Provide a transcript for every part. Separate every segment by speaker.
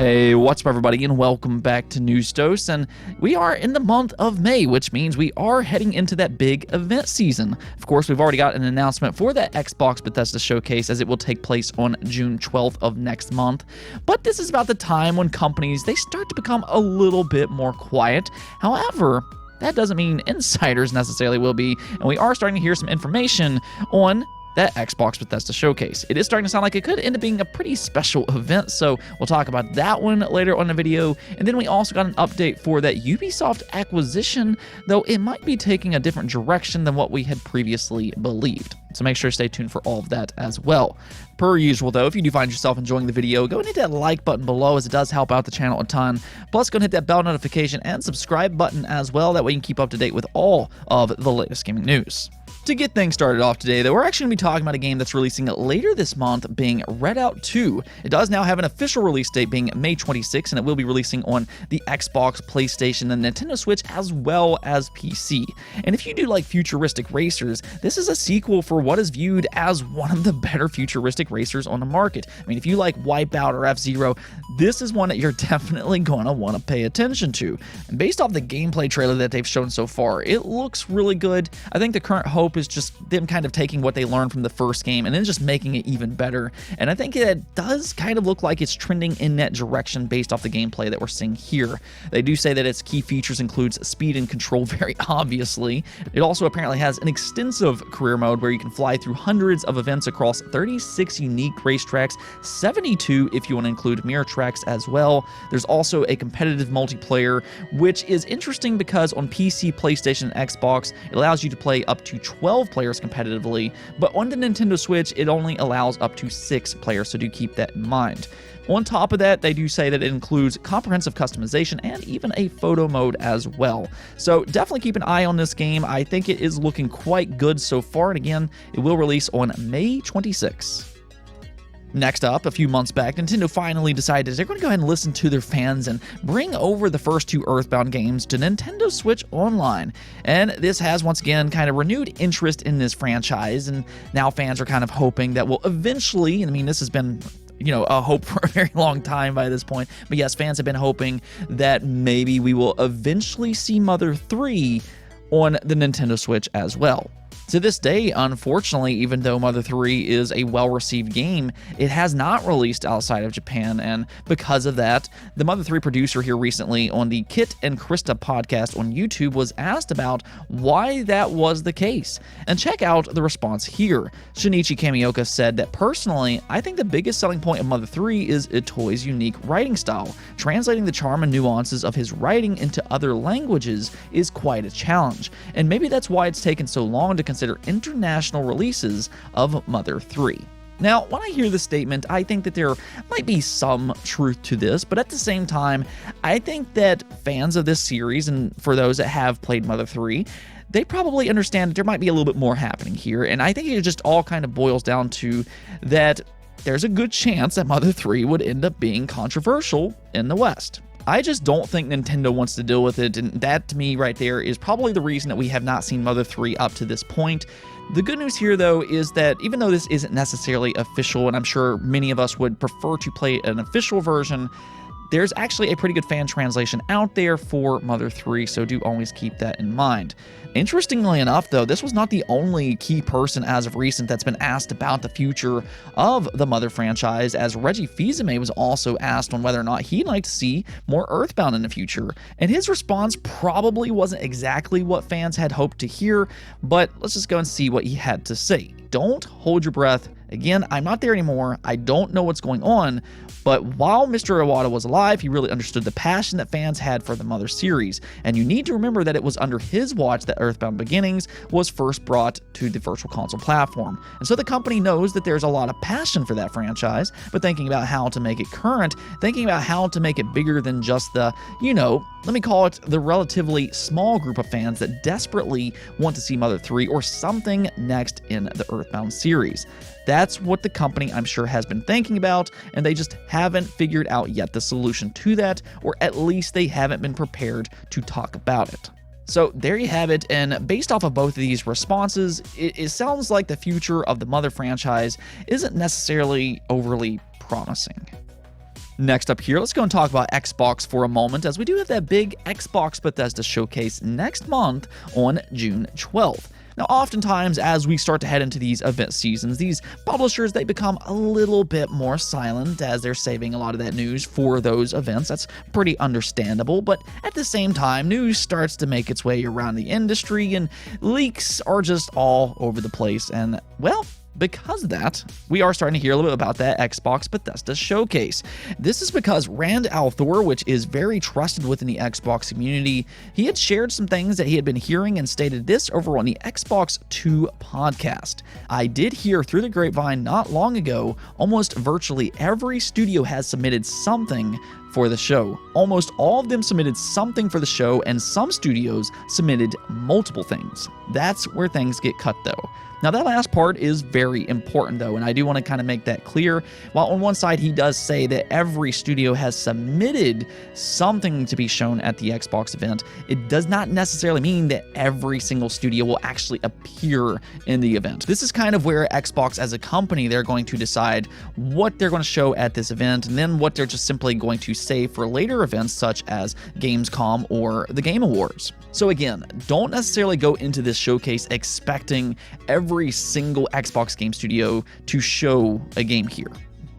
Speaker 1: Hey, what's up everybody, and welcome back to News Dose. And we are in the month of May, which means we are heading into that big event season. Of course, we've already got an announcement for that Xbox Bethesda showcase, as it will take place on June 12th of next month. But this is about the time when companies, they start to become a little bit more quiet. However, that doesn't mean insiders necessarily will be, and we are starting to hear some information on that Xbox Bethesda showcase. It is starting to sound like it could end up being a pretty special event, so we'll talk about that one later on in the video. And then we also got an update for that Ubisoft acquisition, though it might be taking a different direction than what we had previously believed. So make sure to stay tuned for all of that as well. Per usual though, if you do find yourself enjoying the video, go and hit that like button below, as it does help out the channel a ton. Plus, go and hit that bell notification and subscribe button as well. That way you can keep up to date with all of the latest gaming news. To get things started off today, though, we're actually going to be talking about a game that's releasing later this month, being Redout 2. It does now have an official release date being May 26th, and it will be releasing on the Xbox, PlayStation, and Nintendo Switch, as well as PC. And if you do like futuristic racers, this is a sequel for what is viewed as one of the better futuristic racers on the market. I mean, if you like Wipeout or F-Zero, this is one that you're definitely going to want to pay attention to. And based off the gameplay trailer that they've shown so far, it looks really good. I think the current hope is just them kind of taking what they learned from the first game and then just making it even better. And I think it does kind of look like it's trending in that direction based off the gameplay that we're seeing here. They do say that its key features includes speed and control, very obviously. It also apparently has an extensive career mode where you can fly through hundreds of events across 36 unique racetracks, 72 if you want to include mirror tracks as well. There's also a competitive multiplayer, which is interesting because on PC, PlayStation, and Xbox, it allows you to play up to 12 players competitively, but on the Nintendo Switch, it only allows up to 6 players, so do keep that in mind. On top of that, they do say that it includes comprehensive customization and even a photo mode as well. So definitely keep an eye on this game. I think it is looking quite good so far, and again, it will release on May 26th. Next up, a few months back, Nintendo finally decided they're going to go ahead and listen to their fans and bring over the first 2 Earthbound games to Nintendo Switch Online. And this has once again kind of renewed interest in this franchise, and now fans are kind of hoping that we'll eventually, and I mean, this has been a hope for a very long time by this point. But yes, fans have been hoping that maybe we will eventually see Mother 3 on the Nintendo Switch as well. To this day, unfortunately, even though Mother 3 is a well-received game, it has not released outside of Japan, and because of that, the Mother 3 producer here recently on the Kit and Krista podcast on YouTube was asked about why that was the case. And check out the response here. Shinichi Kamioka said that, personally, I think the biggest selling point of Mother 3 is Itoi's unique writing style. Translating the charm and nuances of his writing into other languages is quite a challenge, and maybe that's why it's taken so long to consider international releases of Mother 3. Now, when I hear this statement, I think that there might be some truth to this, but at the same time, I think that fans of this series, and for those that have played Mother 3, they probably understand that there might be a little bit more happening here, and I think it just all kind of boils down to that there's a good chance that Mother 3 would end up being controversial in the West. I just don't think Nintendo wants to deal with it, and that to me right there is probably the reason that we have not seen Mother 3 up to this point. The good news here, though, is that even though this isn't necessarily official, and I'm sure many of us would prefer to play an official version, there's actually a pretty good fan translation out there for Mother 3, so do always keep that in mind. Interestingly enough, though, this was not the only key person as of recent that's been asked about the future of the Mother franchise, as Reggie Fils-Aimé was also asked on whether or not he'd like to see more Earthbound in the future. And his response probably wasn't exactly what fans had hoped to hear, but let's just go and see what he had to say. Don't hold your breath. Again, I'm not there anymore. I don't know what's going on, but while Mr. Iwata was alive, he really understood the passion that fans had for the Mother series, and you need to remember that it was under his watch that Earthbound Beginnings was first brought to the Virtual Console platform. And so the company knows that there's a lot of passion for that franchise, but thinking about how to make it current, thinking about how to make it bigger than just the, let me call it the relatively small group of fans that desperately want to see Mother 3 or something next in the Earthbound series. That's what the company, I'm sure, has been thinking about, and they just haven't figured out yet the solution to that, or at least they haven't been prepared to talk about it. So there you have it, and based off of both of these responses, it sounds like the future of the Mother franchise isn't necessarily overly promising. Next up here, let's go and talk about Xbox for a moment, as we do have that big Xbox Bethesda showcase next month on June 12th. Now, oftentimes, as we start to head into these event seasons, these publishers, they become a little bit more silent as they're saving a lot of that news for those events. That's pretty understandable, but at the same time, news starts to make its way around the industry, and leaks are just all over the place, and, well, because of that, we are starting to hear a little bit about that Xbox Bethesda showcase. This is because Rand al'Thor, which is very trusted within the Xbox community, he had shared some things that he had been hearing and stated this over on the Xbox 2 podcast. I did hear through the grapevine not long ago, almost virtually every studio has submitted something for the show. Almost all of them submitted something for the show, and some studios submitted multiple things. That's where things get cut though. Now, that last part is very important though, and I do want to kind of make that clear. While on one side he does say that every studio has submitted something to be shown at the Xbox event, it does not necessarily mean that every single studio will actually appear in the event. This is kind of where Xbox as a company, they're going to decide what they're going to show at this event, and then what they're just simply going to save for later events such as Gamescom or the Game Awards. So again, don't necessarily go into this showcase expecting every single Xbox game studio to show a game here.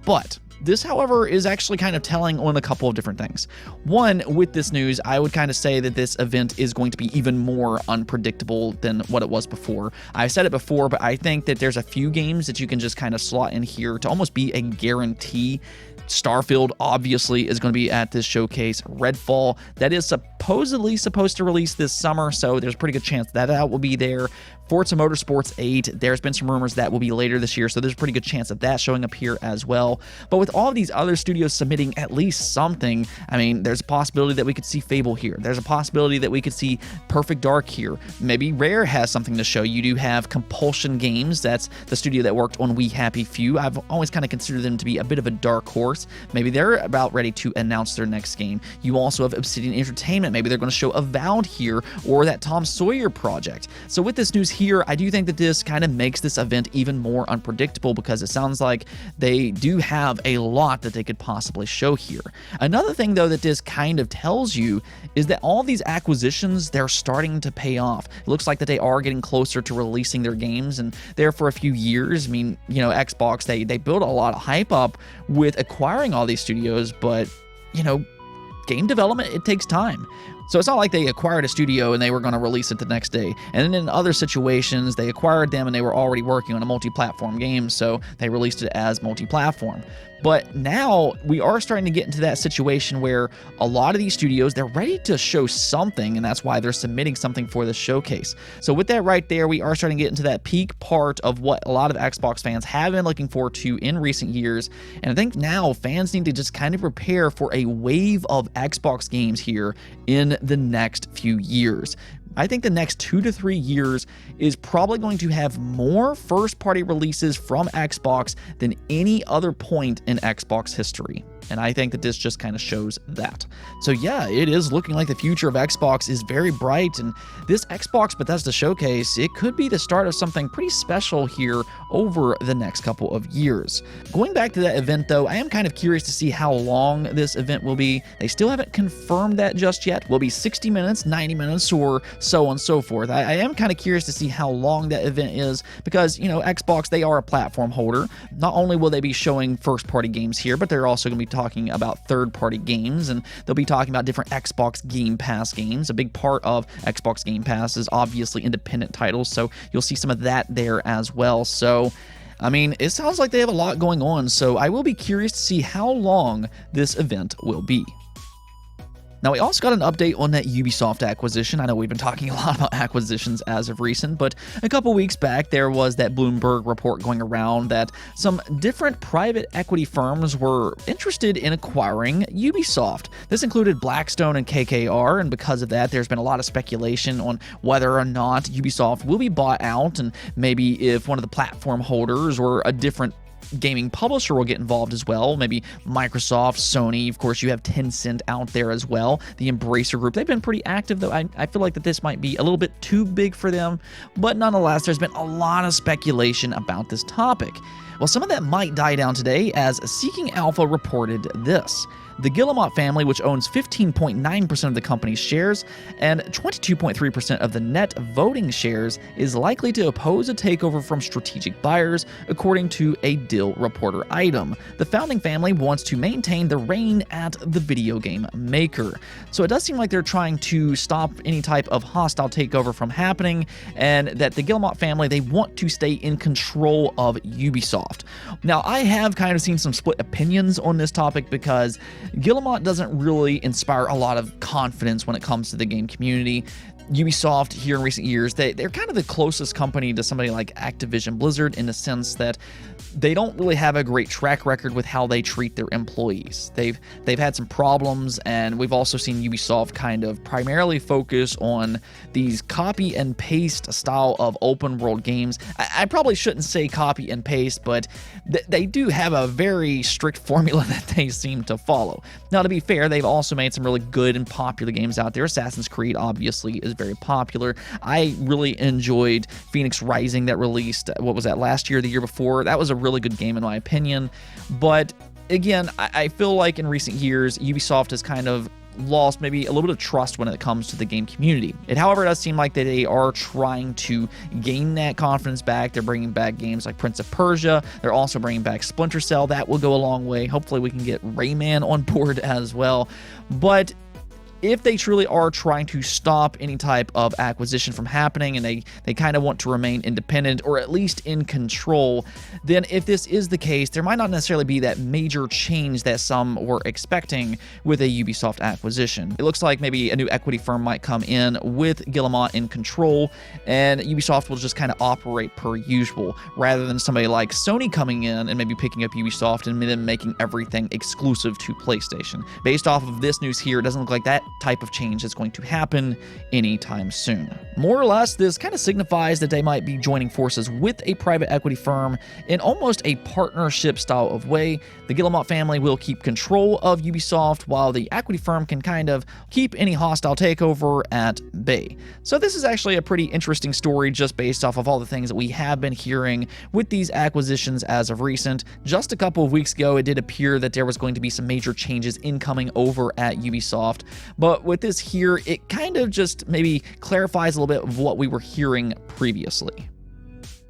Speaker 1: But this, however, is actually kind of telling on a couple of different things. One, with this news, I would kind of say that this event is going to be even more unpredictable than what it was before. I've said it before, but I think that there's a few games that you can just kind of slot in here to almost be a guarantee. Starfield obviously is going to be at this showcase. Redfall, that is supposedly supposed to release this summer, so there's a pretty good chance that will be there. Forza Motorsports 8, there's been some rumors that will be later this year, so there's a pretty good chance of that showing up here as well. But with all of these other studios submitting at least something, I mean, there's a possibility that we could see Fable here. There's a possibility that we could see Perfect Dark here. Maybe Rare has something to show. You do have Compulsion Games. That's the studio that worked on We Happy Few. I've always kind of considered them to be a bit of a dark horse. Maybe they're about ready to announce their next game. You also have Obsidian Entertainment. Maybe they're going to show Avowed here, or that Tom Sawyer project. So with this news here, I do think that this kind of makes this event even more unpredictable, because it sounds like they do have a lot that they could possibly show here. Another thing though that this kind of tells you is that all these acquisitions, they're starting to pay off. It looks like that they are getting closer to releasing their games, and there for a few years, I mean, you know, Xbox, they built a lot of hype up with acquiring all these studios, but, you know, game development, it takes time. So it's not like they acquired a studio and they were going to release it the next day. And then in other situations, they acquired them and they were already working on a multi-platform game, so they released it as multi-platform. But now we are starting to get into that situation where a lot of these studios, they're ready to show something, and that's why they're submitting something for the showcase. So with that right there, we are starting to get into that peak part of what a lot of Xbox fans have been looking forward to in recent years. And I think now fans need to just kind of prepare for a wave of Xbox games here in the next few years. I think the next 2 to 3 years is probably going to have more first-party releases from Xbox than any other point in Xbox history. And I think that this just kind of shows that. So yeah, it is looking like the future of Xbox is very bright, and this Xbox Bethesda showcase, it could be the start of something pretty special here over the next couple of years. Going back to that event though, I am kind of curious to see how long this event will be. They still haven't confirmed that just yet. Will it be 60 minutes, 90 minutes, or so on and so forth? I am kind of curious to see how long that event is, because, you know, Xbox, they are a platform holder. Not only will they be showing first-party games here, but they're also going to be talking about third-party games, and they'll be talking about different Xbox Game Pass games. A big part of Xbox Game Pass is obviously independent titles, so you'll see some of that there as well. So, I mean, it sounds like they have a lot going on, so I will be curious to see how long this event will be. Now, we also got an update on that Ubisoft acquisition. I know we've been talking a lot about acquisitions as of recent, but a couple weeks back, there was that Bloomberg report going around that some different private equity firms were interested in acquiring Ubisoft. This included Blackstone and KKR, and because of that, there's been a lot of speculation on whether or not Ubisoft will be bought out, and maybe if one of the platform holders or a different gaming publisher will get involved as well. Maybe Microsoft, Sony, of course you have Tencent out there as well. The Embracer Group, they've been pretty active, though I feel like that this might be a little bit too big for them, but nonetheless, there's been a lot of speculation about this topic. Well, some of that might die down today, as Seeking Alpha reported this. The Guillemot family, which owns 15.9% of the company's shares and 22.3% of the net voting shares, is likely to oppose a takeover from strategic buyers, according to a Dill Reporter item. The founding family wants to maintain the reign at the video game maker. So it does seem like they're trying to stop any type of hostile takeover from happening, and that the Guillemot family, they want to stay in control of Ubisoft. Now, I have kind of seen some split opinions on this topic, because Guillemot doesn't really inspire a lot of confidence when it comes to the game community. Ubisoft here in recent years, they're kind of the closest company to somebody like Activision Blizzard, in the sense that they don't really have a great track record with how they treat their employees. They've had some problems, and we've also seen Ubisoft kind of primarily focus on these copy and paste style of open world games. I probably shouldn't say copy and paste, but they do have a very strict formula that they seem to follow. Now, to be fair, they've also made some really good and popular games out there. Assassin's Creed obviously is very popular. I really enjoyed Phoenix Rising that released, what was that, last year or the year before? That was a really good game in my opinion. But again, I feel like in recent years, Ubisoft has kind of lost maybe a little bit of trust when it comes to the game community. It, however, does seem like that they are trying to gain that confidence back. They're bringing back games like Prince of Persia. They're also bringing back Splinter Cell. That will go a long way. Hopefully we can get Rayman on board as well. But if they truly are trying to stop any type of acquisition from happening, and they kind of want to remain independent, or at least in control, then if this is the case, there might not necessarily be that major change that some were expecting with a Ubisoft acquisition. It looks like maybe a new equity firm might come in with Guillemot in control, and Ubisoft will just kind of operate per usual, rather than somebody like Sony coming in and maybe picking up Ubisoft and then making everything exclusive to PlayStation. Based off of this news here, it doesn't look like that type of change is going to happen anytime soon. More or less, this kind of signifies that they might be joining forces with a private equity firm in almost a partnership style of way. The Guillemot family will keep control of Ubisoft, while the equity firm can kind of keep any hostile takeover at bay. So this is actually a pretty interesting story, just based off of all the things that we have been hearing with these acquisitions as of recent. Just a couple of weeks ago, it did appear that there was going to be some major changes incoming over at Ubisoft, but with this here, it kind of just maybe clarifies a little bit of what we were hearing previously.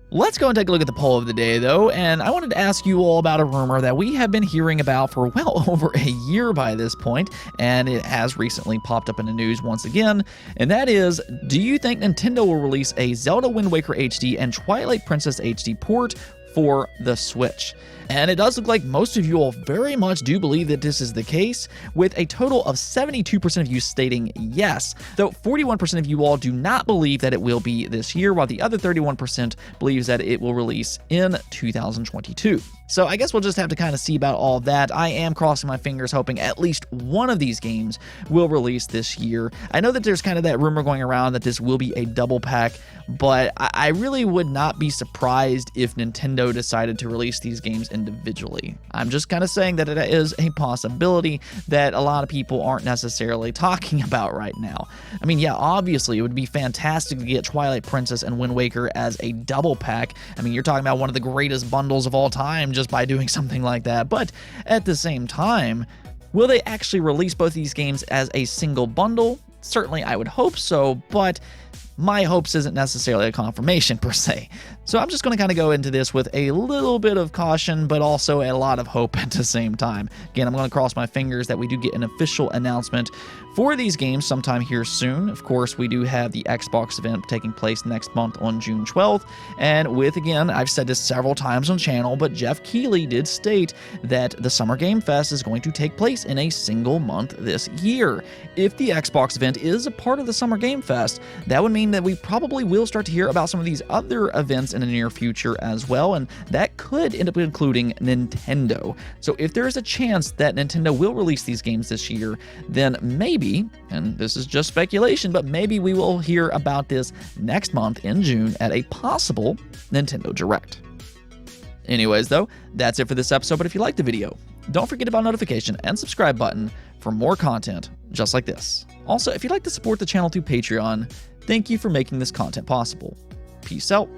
Speaker 1: Let's go and take a look at the poll of the day, though, and I wanted to ask you all about a rumor that we have been hearing about for well over a year by this point, and it has recently popped up in the news once again, and that is, do you think Nintendo will release a Zelda Wind Waker HD and Twilight Princess HD port for the Switch? And it does look like most of you all very much do believe that this is the case, with a total of 72% of you stating yes, though 41% of you all do not believe that it will be this year, while the other 31% believes that it will release in 2022. So I guess we'll just have to kind of see about all of that. I am crossing my fingers, hoping at least one of these games will release this year. I know that there's kind of that rumor going around that this will be a double pack, but I really would not be surprised if Nintendo decided to release these games individually. I'm just kind of saying that it is a possibility that a lot of people aren't necessarily talking about right now. I mean, yeah, obviously it would be fantastic to get Twilight Princess and Wind Waker as a double pack. I mean, you're talking about one of the greatest bundles of all time just by doing something like that. But at the same time, will they actually release both these games as a single bundle? Certainly, I would hope so, but my hopes isn't necessarily a confirmation per se. So I'm just going to kind of go into this with a little bit of caution, but also a lot of hope at the same time. Again, I'm going to cross my fingers that we do get an official announcement for these games sometime here soon. Of course, we do have the Xbox event taking place next month on June 12th. And with, again, I've said this several times on the channel, but Jeff Keighley did state that the Summer Game Fest is going to take place in a single month this year. If the Xbox event is a part of the Summer Game Fest, that would mean that we probably will start to hear about some of these other events in the near future as well, and that could end up including Nintendo. So if there is a chance that Nintendo will release these games this year, then maybe, and this is just speculation, but maybe we will hear about this next month in June at a possible Nintendo Direct. Anyways, though, that's it for this episode, but if you liked the video, don't forget about notification and subscribe button for more content just like this. Also, if you'd like to support the channel through Patreon, thank you for making this content possible. Peace out.